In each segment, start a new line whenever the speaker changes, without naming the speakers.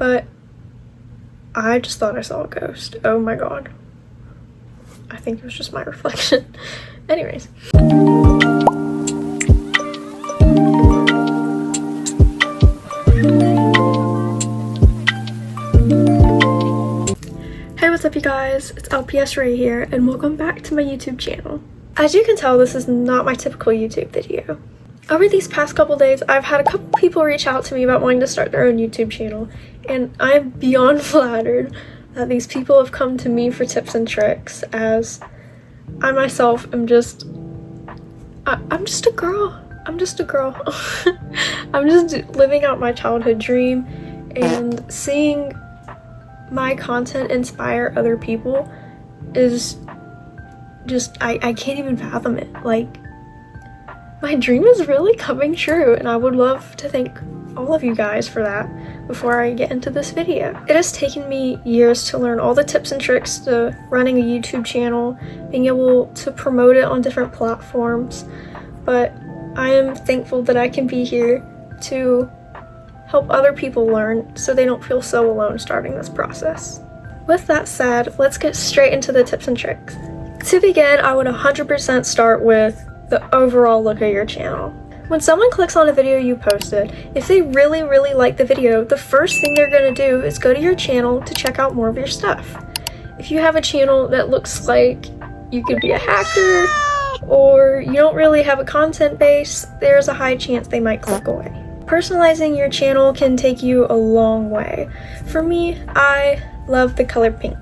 but I just thought I saw a ghost. Oh my god. I think it was just my reflection. Anyways. Hey, what's up you guys? It's LPS Ray here and welcome back to my YouTube channel. As you can tell, this is not my typical YouTube video. Over these past couple days, I've had a couple people reach out to me about wanting to start their own YouTube channel, and I'm beyond flattered that these people have come to me for tips and tricks, as I myself am just a girl. I'm just a girl. I'm just living out my childhood dream, and seeing my content inspire other people is just, I can't even fathom it. Like, my dream is really coming true, and I would love to thank all of you guys for that before I get into this video. It has taken me years to learn all the tips and tricks to running a YouTube channel, being able to promote it on different platforms, but I am thankful that I can be here to help other people learn so they don't feel so alone starting this process. With that said, let's get straight into the tips and tricks. To begin, I would 100% start with the overall look of your channel. When someone clicks on a video you posted, if they really like the video, the first thing they're going to do is go to your channel to check out more of your stuff. If you have a channel that looks like you could be a hacker, or you don't really have a content base, there's a high chance they might click away. Personalizing your channel can take you a long way. For me, I love the color pink.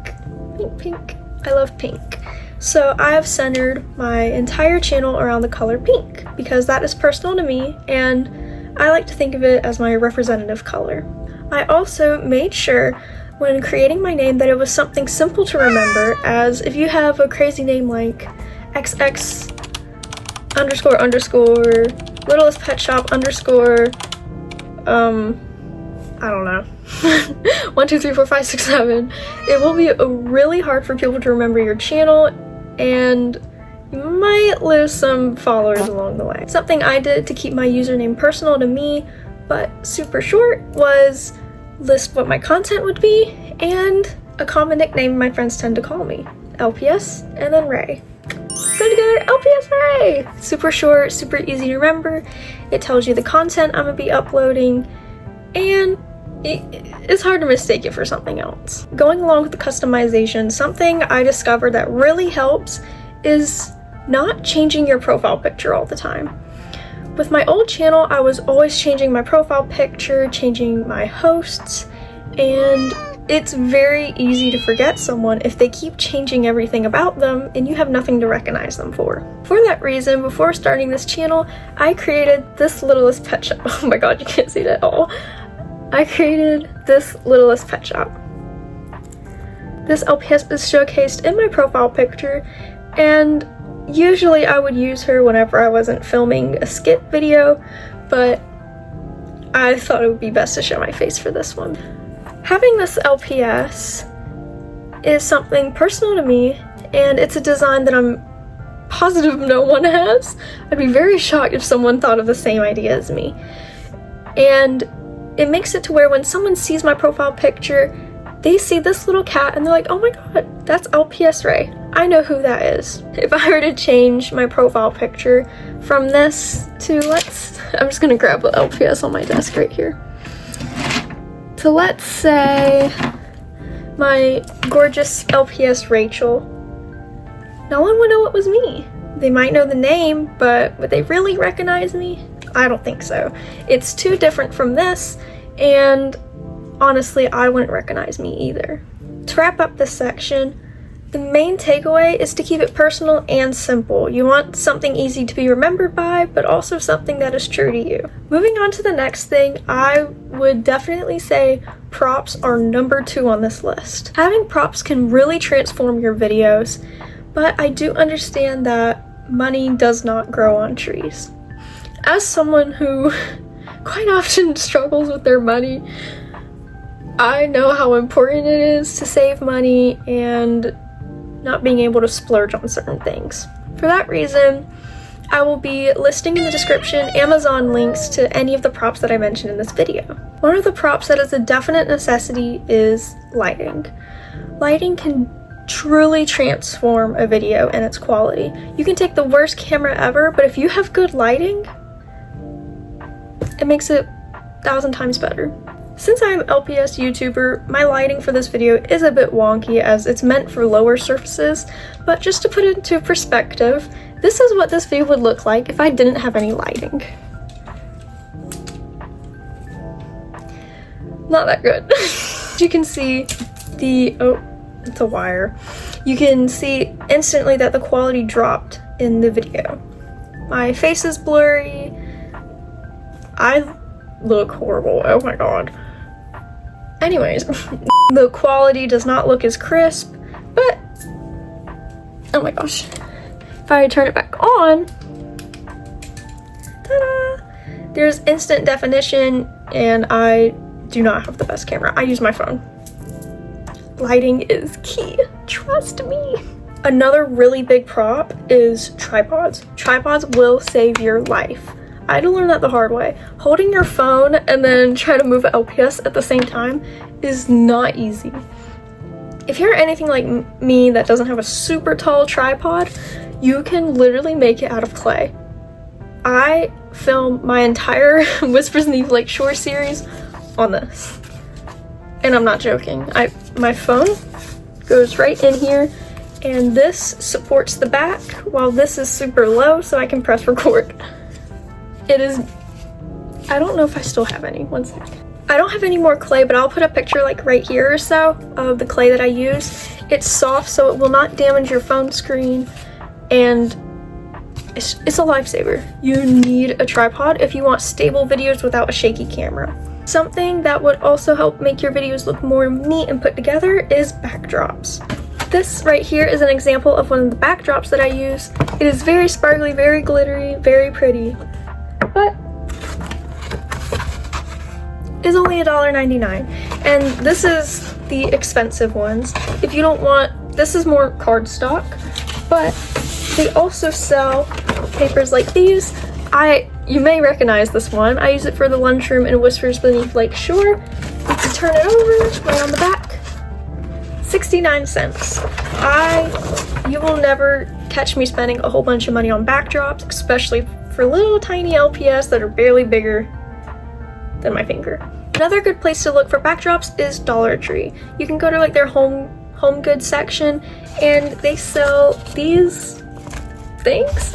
Pink. I love pink. So I have centered my entire channel around the color pink because that is personal to me and I like to think of it as my representative color. I also made sure when creating my name that it was something simple to remember, as if you have a crazy name like XX _ Littlest Pet Shop _ I don't know. 1, 2, 3, 4, 5, 6, 7. It will be really hard for people to remember your channel, and you might lose some followers along the way. Something I did to keep my username personal to me, but super short, was list what my content would be, and a common nickname my friends tend to call me. LPS, and then Ray. Go together, LPS Ray! Super short, super easy to remember. It tells you the content I'm gonna be uploading, and it's hard to mistake it for something else. Going along with the customization, something I discovered that really helps is not changing your profile picture all the time. With my old channel, I was always changing my profile picture, changing my hosts, and it's very easy to forget someone if they keep changing everything about them and you have nothing to recognize them for. For that reason, before starting this channel, I created this Littlest Pet Shop. Oh my god, you can't see it at all. I created this Littlest Pet Shop. This LPS is showcased in my profile picture, and usually I would use her whenever I wasn't filming a skit video, but I thought it would be best to show my face for this one. Having this LPS is something personal to me, and it's a design that I'm positive no one has. I'd be very shocked if someone thought of the same idea as me. And it makes it to where when someone sees my profile picture, they see this little cat and they're like, oh my god, that's LPS Ray. I know who that is. If I were to change my profile picture from this to I'm just gonna grab the LPS on my desk right here. So let's say my gorgeous LPS Rachel. No one would know it was me. They might know the name, but would they really recognize me? I don't think so. It's too different from this, and honestly, I wouldn't recognize me either. To wrap up this section, the main takeaway is to keep it personal and simple. You want something easy to be remembered by, but also something that is true to you. Moving on to the next thing, I would definitely say props are number 2 on this list. Having props can really transform your videos, but I do understand that money does not grow on trees. As someone who quite often struggles with their money, I know how important it is to save money and not being able to splurge on certain things. For that reason, I will be listing in the description Amazon links to any of the props that I mentioned in this video. One of the props that is a definite necessity is lighting. Lighting can truly transform a video and its quality. You can take the worst camera ever, but if you have good lighting, it makes it 1,000 times better. Since I'm an LPS YouTuber, my lighting for this video is a bit wonky as it's meant for lower surfaces, but just to put it into perspective, this is what this video would look like if I didn't have any lighting. Not that good. You can see it's a wire. You can see instantly that the quality dropped in the video. My face is blurry. I look horrible, oh my god. Anyways, the quality does not look as crisp, but oh my gosh. If I turn it back on, ta-da! There's instant definition, and I do not have the best camera. I use my phone. Lighting is key, trust me. Another really big prop is tripods. Tripods will save your life. I had to learn that the hard way. Holding your phone and then try to move LPS at the same time is not easy. If you're anything like me that doesn't have a super tall tripod, you can literally make it out of clay. I film my entire Whispers in the Lake Shore series on this. And I'm not joking. My phone goes right in here, and this supports the back while this is super low so I can press record. It is, I don't know if I still have any, one sec. I don't have any more clay, but I'll put a picture like right here or so of the clay that I use. It's soft so it will not damage your phone screen, and it's a lifesaver. You need a tripod if you want stable videos without a shaky camera. Something that would also help make your videos look more neat and put together is backdrops. This right here is an example of one of the backdrops that I use. It is very sparkly, very glittery, very pretty, but is only $1.99. And this is the expensive ones. If you don't want, this is more cardstock, but they also sell papers like these. You may recognize this one. I use it for the lunchroom in Whispers Beneath Lake Shore. You can turn it over, right on the back. 69 cents. You will never catch me spending a whole bunch of money on backdrops, especially for little tiny LPS that are barely bigger than my finger. Another good place to look for backdrops is Dollar Tree. You can go to like their home goods section, and they sell these things.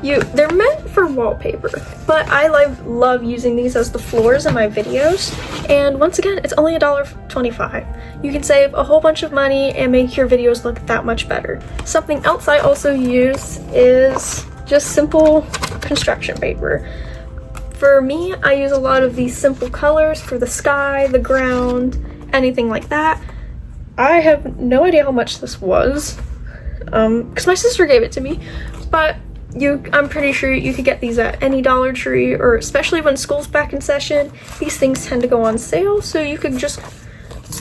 They're meant for wallpaper, but I love using these as the floors in my videos, and once again, it's only $1.25. You can save a whole bunch of money and make your videos look that much better. Something else I also use is just simple construction paper. For me, I use a lot of these simple colors for the sky, the ground, anything like that. I have no idea how much this was, because my sister gave it to me, but I'm pretty sure you could get these at any Dollar Tree, or especially when school's back in session, these things tend to go on sale, so you could just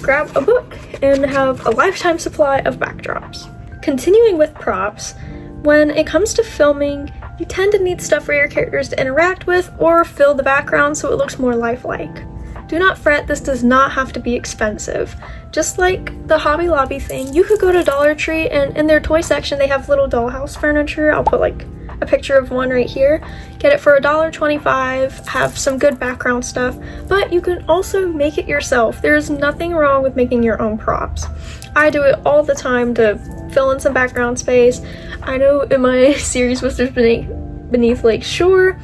grab a book and have a lifetime supply of backdrops. Continuing with props, when it comes to filming, you tend to need stuff for your characters to interact with or fill the background so it looks more lifelike. Do not fret, this does not have to be expensive. Just like the Hobby Lobby thing, you could go to Dollar Tree and in their toy section they have little dollhouse furniture. I'll put like a picture of one right here. Get it for $1.25, have some good background stuff, but you can also make it yourself. There's nothing wrong with making your own props. I do it all the time to fill in some background space. I know in my series Whispers Beneath Lake Shore,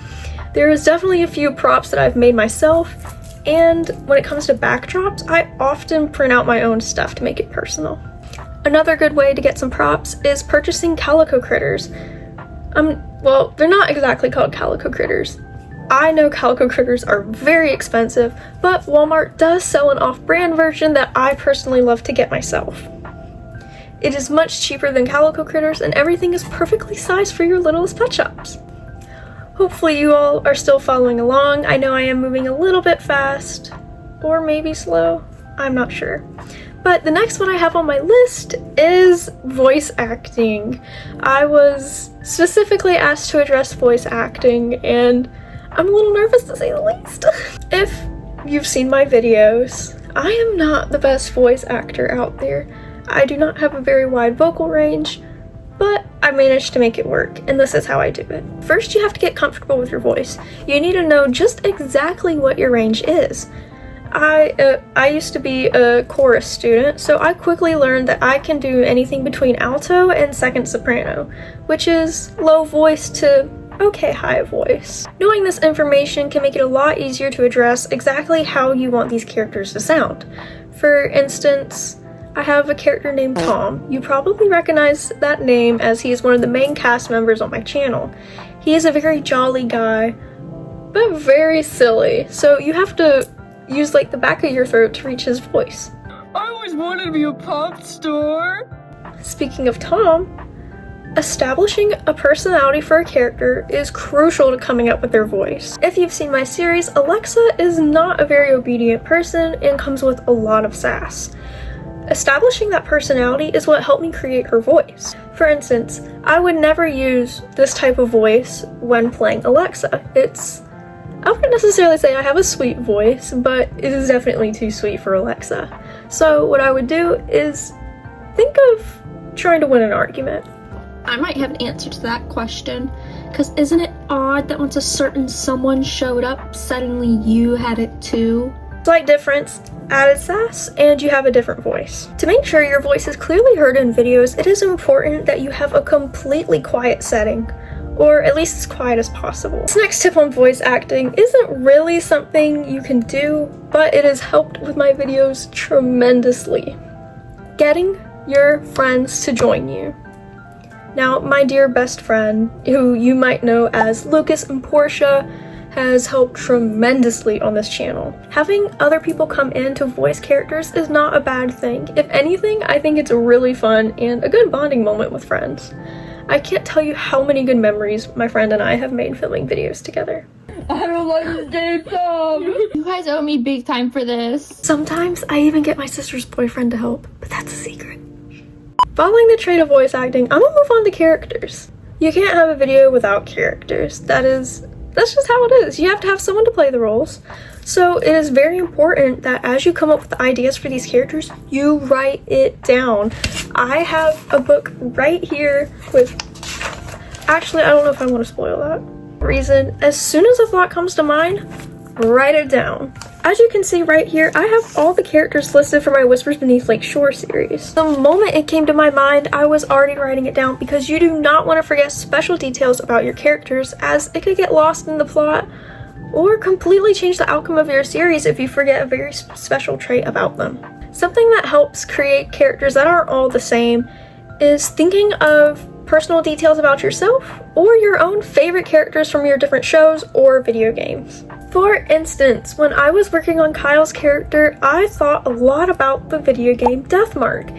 there is definitely a few props that I've made myself, and when it comes to backdrops, I often print out my own stuff to make it personal. Another good way to get some props is purchasing calico critters. Well, they're not exactly called calico critters. I know calico critters are very expensive, but Walmart does sell an off-brand version that I personally love to get myself. It is much cheaper than calico critters, and everything is perfectly sized for your littlest pet shops. Hopefully you all are still following along. I know I am moving a little bit fast, or maybe slow, I'm not sure. But the next one I have on my list is voice acting. I was specifically asked to address voice acting, and I'm a little nervous to say the least. If you've seen my videos. I am not the best voice actor out there. I do not have a very wide vocal range, but I managed to make it work, and this is how I do it. First, you have to get comfortable with your voice. You need to know just exactly what your range is. I used to be a chorus student, so I quickly learned that I can do anything between alto and second soprano, which is low voice to okay high voice. Knowing this information can make it a lot easier to address exactly how you want these characters to sound. For instance, I have a character named Tom. You probably recognize that name as he is one of the main cast members on my channel. He is a very jolly guy, but very silly, so you have to use like the back of your throat to reach his voice.
I always wanted to be a pop star.
Speaking of Tom, establishing a personality for a character is crucial to coming up with their voice. If you've seen my series, Alexa is not a very obedient person and comes with a lot of sass. Establishing that personality is what helped me create her voice. For instance, I would never use this type of voice when playing Alexa. I wouldn't necessarily say I have a sweet voice, but it is definitely too sweet for Alexa. So what I would do is think of trying to win an argument.
I might have an answer to that question, because isn't it odd that once a certain someone showed up, suddenly you had it too?
Slight difference, added sass, and you have a different voice. To make sure your voice is clearly heard in videos, it is important that you have a completely quiet setting, or at least as quiet as possible. This next tip on voice acting isn't really something you can do, but it has helped with my videos tremendously. Getting your friends to join you. Now, my dear best friend, who you might know as Lucas and Portia, has helped tremendously on this channel. Having other people come in to voice characters is not a bad thing. If anything, I think it's really fun and a good bonding moment with friends. I can't tell you how many good memories my friend and I have made filming videos together.
I don't like to date Tom.
You guys owe me big time for this.
Sometimes I even get my sister's boyfriend to help, but that's a secret. Following the trait of voice acting, I'm gonna move on to characters. You can't have a video without characters. That's just how it is. You have to have someone to play the roles. So it is very important that as you come up with ideas for these characters, you write it down. I have a book right here with, actually, I don't know if I want to spoil that. Reason, as soon as a thought comes to mind, write it down. As you can see right here, I have all the characters listed for my Whispers Beneath Lake Shore series. The moment it came to my mind, I was already writing it down because you do not want to forget special details about your characters, as it could get lost in the plot or completely change the outcome of your series if you forget a very special trait about them. Something that helps create characters that aren't all the same is thinking of personal details about yourself or your own favorite characters from your different shows or video games. For instance, when I was working on Kyle's character, I thought a lot about the video game Deathmark.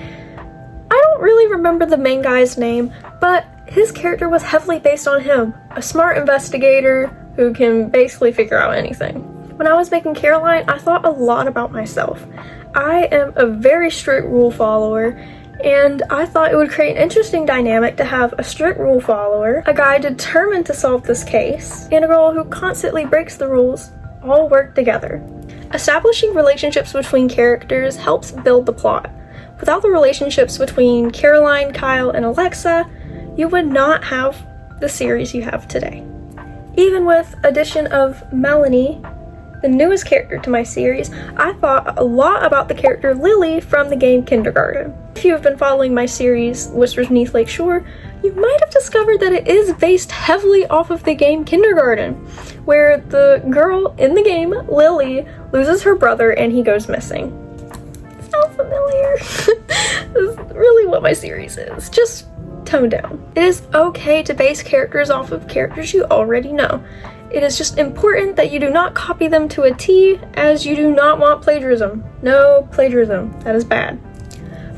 I don't really remember the main guy's name, but his character was heavily based on him, a smart investigator who can basically figure out anything. When I was making Caroline, I thought a lot about myself. I am a very strict rule follower, and I thought it would create an interesting dynamic to have a strict rule follower, a guy determined to solve this case, and a girl who constantly breaks the rules all work together. Establishing relationships between characters helps build the plot. Without the relationships between Caroline, Kyle, and Alexa, you would not have the series you have today. Even with addition of Melanie, the newest character to my series, I thought a lot about the character Lily from the game Kindergarten. If you have been following my series, Whispers Beneath Lake Shore, you might have discovered that it is based heavily off of the game Kindergarten, where the girl in the game, Lily, loses her brother and he goes missing. Sound familiar? This is really what my series is, just toned down. It is okay to base characters off of characters you already know. It is just important that you do not copy them to a T, as you do not want plagiarism. No plagiarism, that is bad.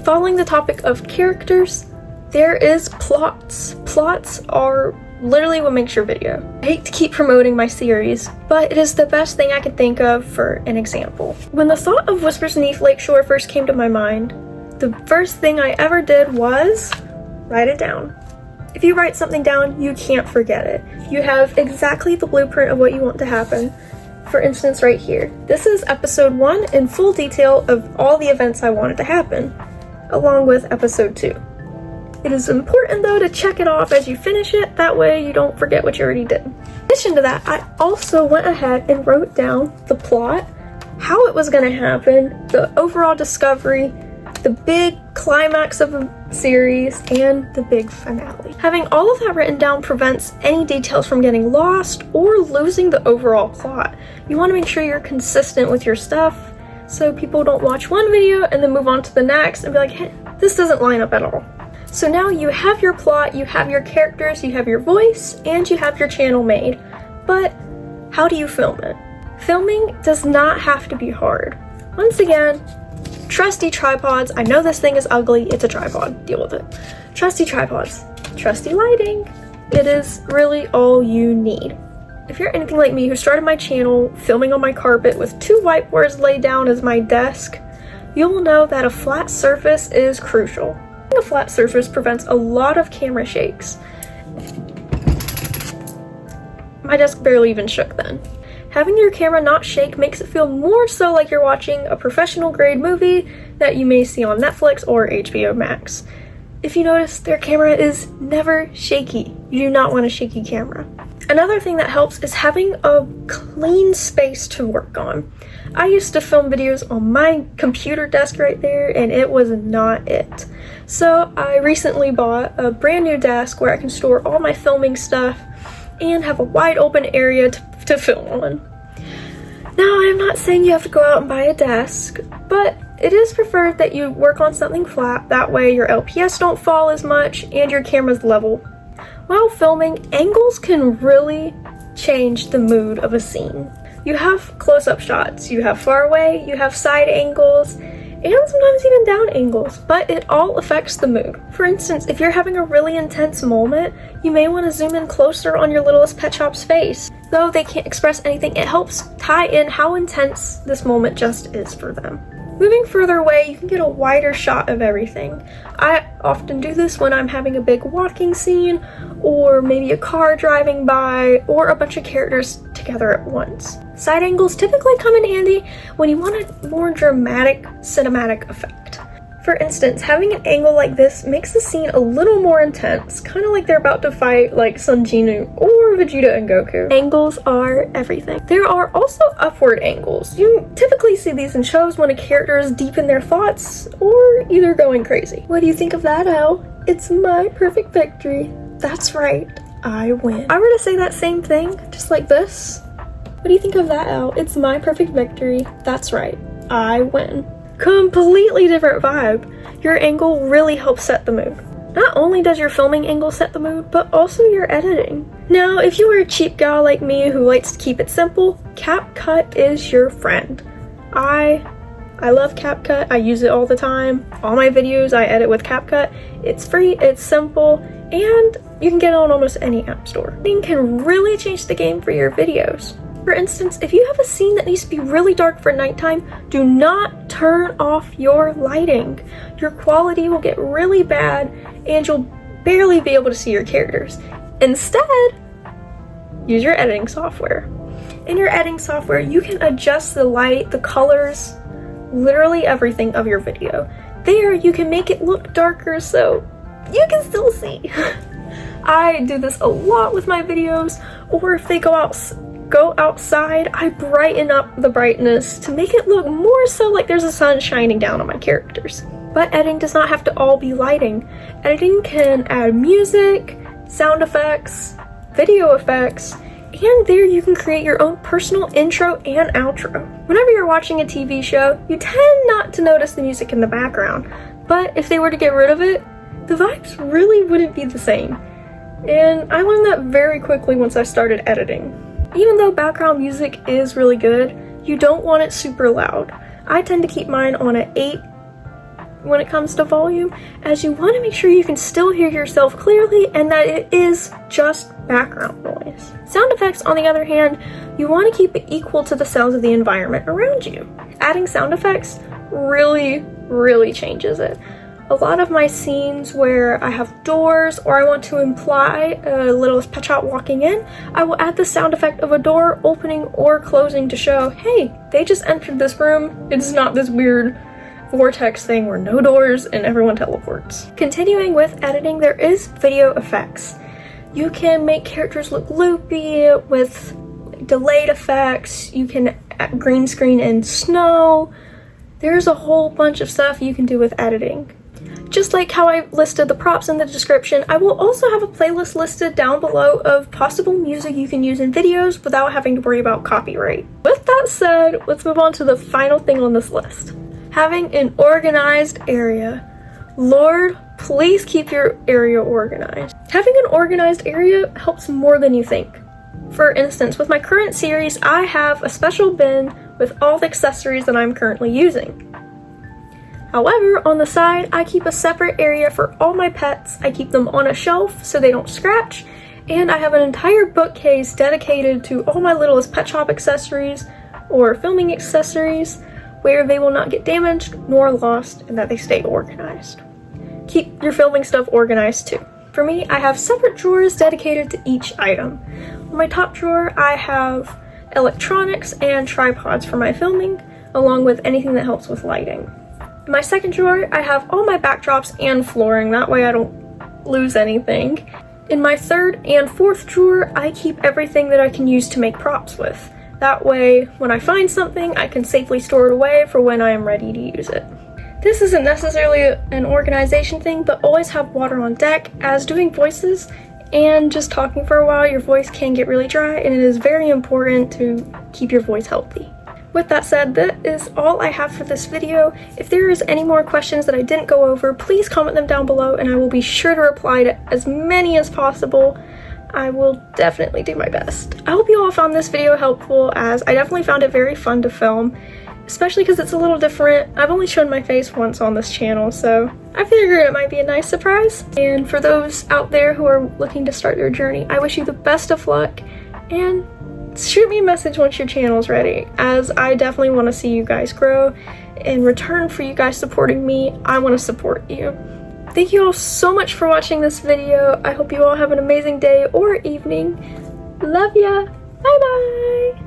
Following the topic of characters, there is plots. Plots are literally what makes your video. I hate to keep promoting my series, but it is the best thing I could think of for an example. When the thought of Whispers Beneath Lake Shore first came to my mind, the first thing I ever did was write it down. If you write something down, you can't forget it. You have exactly the blueprint of what you want to happen. For instance, right here. This is episode 1 in full detail of all the events I wanted to happen, along with episode 2. It is important though to check it off as you finish it, that way you don't forget what you already did. In addition to that, I also went ahead and wrote down the plot, how it was going to happen, the overall discovery, the big climax of the series, and the big finale. Having all of that written down prevents any details from getting lost or losing the overall plot. You want to make sure you're consistent with your stuff so people don't watch one video and then move on to the next and be like, hey, this doesn't line up at all. So now you have your plot, you have your characters, you have your voice, and you have your channel made. But how do you film it? Filming does not have to be hard. Once again, trusty tripods. I know this thing is ugly, it's a tripod, deal with it. Trusty tripods, trusty lighting. It is really all you need. If you're anything like me who started my channel filming on my carpet with 2 whiteboards laid down as my desk, you'll know that a flat surface is crucial. A flat surface prevents a lot of camera shakes. My desk barely even shook then. Having your camera not shake makes it feel more so like you're watching a professional grade movie that you may see on Netflix or HBO Max. If you notice, their camera is never shaky. You do not want a shaky camera. Another thing that helps is having a clean space to work on. I used to film videos on my computer desk right there, and it was not it. So I recently bought a brand new desk where I can store all my filming stuff and have a wide open area to film on. Now, I'm not saying you have to go out and buy a desk, but it is preferred that you work on something flat. That way your LPS don't fall as much and your camera's level. While filming, angles can really change the mood of a scene. You have close-up shots, you have far away, you have side angles, and sometimes even down angles, but it all affects the mood. For instance, if you're having a really intense moment, you may want to zoom in closer on your littlest pet shop's face. Though they can't express anything, it helps tie in how intense this moment just is for them. Moving further away, you can get a wider shot of everything. I often do this when I'm having a big walking scene, or maybe a car driving by, or a bunch of characters together at once. Side angles typically come in handy when you want a more dramatic cinematic effect. For instance, having an angle like this makes the scene a little more intense, kind of like they're about to fight like Sun Jinu or Vegeta and Goku. Angles are everything. There are also upward angles. You typically see these in shows when a character is deep in their thoughts or either going crazy. What do you think of that, Al? It's my perfect victory. That's right, I win. If I were to say that same thing, just like this, what do you think of that, Al? It's my perfect victory. That's right, I win. Completely different vibe. Your angle really helps set the mood. Not only does your filming angle set the mood, but also your editing. Now, if you are a cheap gal like me who likes to keep it simple, CapCut is your friend. I love CapCut. I use it all the time. All my videos I edit with CapCut. It's free, it's simple, and you can get it on almost any app store. It can really change the game for your videos. For instance, if you have a scene that needs to be really dark for nighttime, do not turn off your lighting. Your quality will get really bad and you'll barely be able to see your characters. Instead, use your editing software. In your editing software, you can adjust the light, the colors, literally everything of your video. There, you can make it look darker so you can still see. I do this a lot with my videos, or if they go outside, I brighten up the brightness to make it look more so like there's a sun shining down on my characters. But editing does not have to all be lighting. Editing can add music, sound effects, video effects, and there you can create your own personal intro and outro. Whenever you're watching a TV show, you tend not to notice the music in the background, but if they were to get rid of it, the vibes really wouldn't be the same. And I learned that very quickly once I started editing. Even though background music is really good, you don't want it super loud. I tend to keep mine on an 8 when it comes to volume, as you want to make sure you can still hear yourself clearly and that it is just background noise. Sound effects, on the other hand, you want to keep it equal to the sounds of the environment around you. Adding sound effects really changes it. A lot of my scenes where I have doors or I want to imply a little pet shop walking in, I will add the sound effect of a door opening or closing to show, hey, they just entered this room. It's not this weird vortex thing where no doors and everyone teleports. Continuing with editing, there is video effects. You can make characters look loopy with delayed effects. You can green screen in snow. There's a whole bunch of stuff you can do with editing. Just like how I listed the props in the description, I will also have a playlist listed down below of possible music you can use in videos without having to worry about copyright. With that said, let's move on to the final thing on this list. Having an organized area. Lord, please keep your area organized. Having an organized area helps more than you think. For instance, with my current series, I have a special bin with all the accessories that I'm currently using. However, on the side, I keep a separate area for all my pets. I keep them on a shelf so they don't scratch, and I have an entire bookcase dedicated to all my littlest pet shop accessories or filming accessories where they will not get damaged nor lost and that they stay organized. Keep your filming stuff organized too. For me, I have separate drawers dedicated to each item. On my top drawer, I have electronics and tripods for my filming, along with anything that helps with lighting. In my second drawer, I have all my backdrops and flooring, that way I don't lose anything. In my third and fourth drawer, I keep everything that I can use to make props with. That way, when I find something, I can safely store it away for when I am ready to use it. This isn't necessarily an organization thing, but always have water on deck, as doing voices and just talking for a while, your voice can get really dry, and it is very important to keep your voice healthy. With that said, that is all I have for this video. If there is any more questions that I didn't go over, please comment them down below and I will be sure to reply to as many as possible. I will definitely do my best. I hope you all found this video helpful, as I definitely found it very fun to film, especially because it's a little different. I've only shown my face once on this channel, so I figured it might be a nice surprise. And for those out there who are looking to start their journey, I wish you the best of luck, and shoot me a message once your channel's ready, as I definitely want to see you guys grow. In return for you guys supporting me, I want to support you. Thank you all so much for watching this video. I hope you all have an amazing day or evening. Love ya. Bye bye.